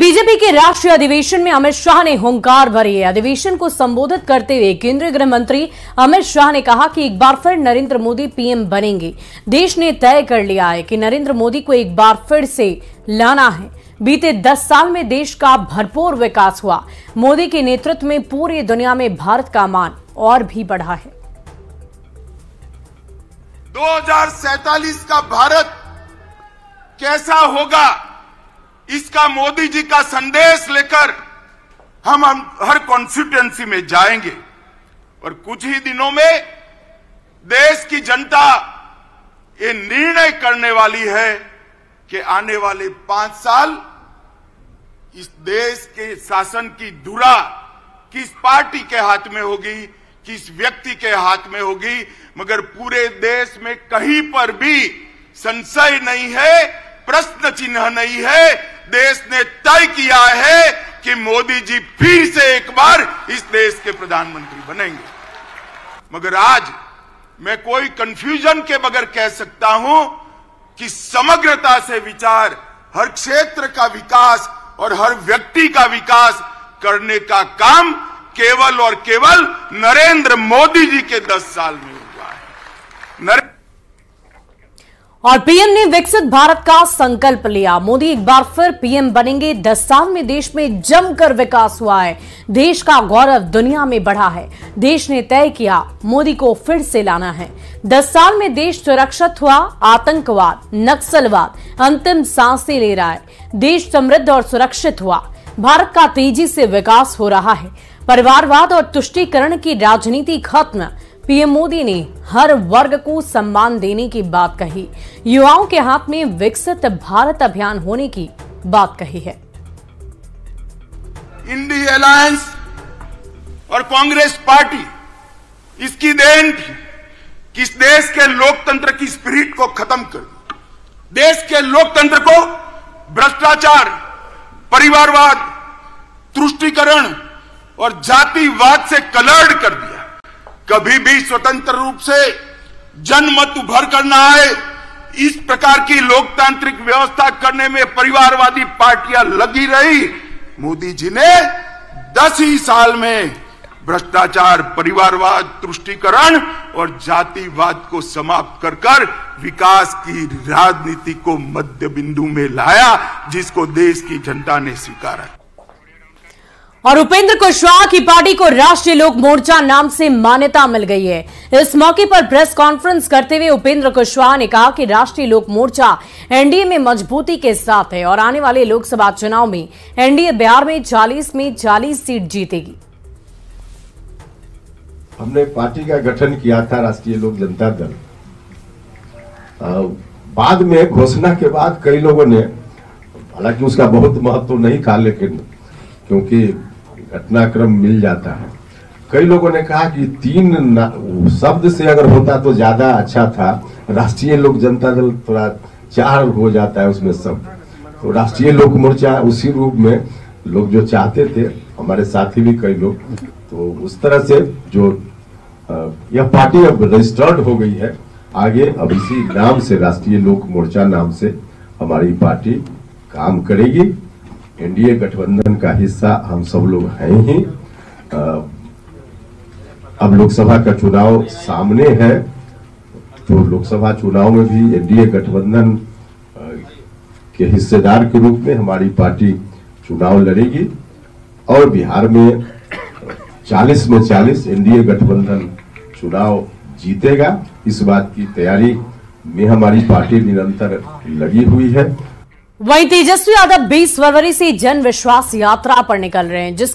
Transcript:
BJP के राष्ट्रीय अधिवेशन में अमित शाह ने हुंकार भरी है। अधिवेशन को संबोधित करते हुए केंद्रीय गृह मंत्री अमित शाह ने कहा कि एक बार फिर नरेंद्र मोदी पीएम बनेंगे। देश ने तय कर लिया है कि नरेंद्र मोदी को एक बार फिर से लाना है। बीते 10 साल में देश का भरपूर विकास हुआ। मोदी के नेतृत्व में पूरी दुनिया में भारत का मान और भी बढ़ा है। 2047 का भारत कैसा होगा, इसका मोदी जी का संदेश लेकर हम हर कॉन्स्टिट्यूएंसी में जाएंगे और कुछ ही दिनों में देश की जनता ये निर्णय करने वाली है कि आने वाले 5 साल इस देश के शासन की धुरा किस पार्टी के हाथ में होगी, किस व्यक्ति के हाथ में होगी, मगर पूरे देश में कहीं पर भी संशय नहीं है, प्रश्न चिन्ह नहीं है। देश ने तय किया है कि मोदी जी फिर से एक बार इस देश के प्रधानमंत्री बनेंगे। मगर आज मैं कोई कंफ्यूजन के बगैर कह सकता हूं कि समग्रता से विचार, हर क्षेत्र का विकास और हर व्यक्ति का विकास करने का काम केवल और केवल नरेंद्र मोदी जी के 10 साल में हुआ है। और पीएम ने विकसित भारत का संकल्प लिया। मोदी एक बार फिर पीएम बनेंगे। 10 साल में देश में जमकर विकास हुआ है। देश का गौरव दुनिया में बढ़ा है। देश ने तय किया मोदी को फिर से लाना है। 10 साल में देश सुरक्षित हुआ। आतंकवाद, नक्सलवाद अंतिम सांसें ले रहा है। देश समृद्ध और सुरक्षित हुआ। भारत का तेजी से विकास हो रहा है। परिवारवाद और तुष्टीकरण की राजनीति खत्म। पीएम मोदी ने हर वर्ग को सम्मान देने की बात कही। युवाओं के हाथ में विकसित भारत अभियान होने की बात कही है। इंडिया अलायंस और कांग्रेस पार्टी इसकी देन थी कि इस देश के लोकतंत्र की स्पिरिट को खत्म कर दिया। देश के लोकतंत्र को भ्रष्टाचार, परिवारवाद, तुष्टीकरण और जातिवाद से कलर्ड कर दिया। कभी भी स्वतंत्र रूप से जनमत उभर कर न आए, इस प्रकार की लोकतांत्रिक व्यवस्था करने में परिवारवादी पार्टियां लगी रही। मोदी जी ने 10 ही साल में भ्रष्टाचार, परिवारवाद, तुष्टीकरण और जातिवाद को समाप्त कर विकास की राजनीति को मध्य बिंदु में लाया, जिसको देश की जनता ने स्वीकारा। और उपेंद्र कुशवाहा की पार्टी को राष्ट्रीय लोक मोर्चा नाम से मान्यता मिल गई है। इस मौके पर प्रेस कॉन्फ्रेंस करते हुए उपेंद्र कुशवाहा ने कहा कि राष्ट्रीय लोक मोर्चा एनडीए में मजबूती के साथ है और आने वाले लोकसभा चुनाव में एनडीए बिहार में 40 में 40 सीट जीतेगी। हमने पार्टी का गठन किया था राष्ट्रीय लोक जनता दल। बाद में घोषणा के बाद कई लोगों ने, हालांकि उसका बहुत महत्व नहीं था, लेकिन क्योंकि घटनाक्रम मिल जाता है, कई लोगों ने कहा कि 3 शब्द से अगर होता तो ज्यादा अच्छा था। राष्ट्रीय लोक जनता दल थोड़ा 4 हो जाता है उसमें शब्द। तो राष्ट्रीय लोक मोर्चा उसी रूप में लोग जो चाहते थे, हमारे साथी भी कई लोग, तो उस तरह से जो यह पार्टी अब रजिस्टर्ड हो गई है। आगे अब इसी नाम से, राष्ट्रीय लोक मोर्चा नाम से हमारी पार्टी काम करेगी। एनडीए गठबंधन का हिस्सा हम सब लोग हैं ही। अब लोकसभा का चुनाव सामने है, तो लोकसभा चुनाव में भी एनडीए गठबंधन के हिस्सेदार के रूप में हमारी पार्टी चुनाव लड़ेगी और बिहार में 40 में 40 एनडीए गठबंधन चुनाव जीतेगा। इस बात की तैयारी में हमारी पार्टी निरंतर लगी हुई है। वहीं तेजस्वी यादव 20 फरवरी से जन विश्वास यात्रा पर निकल रहे हैं, जिस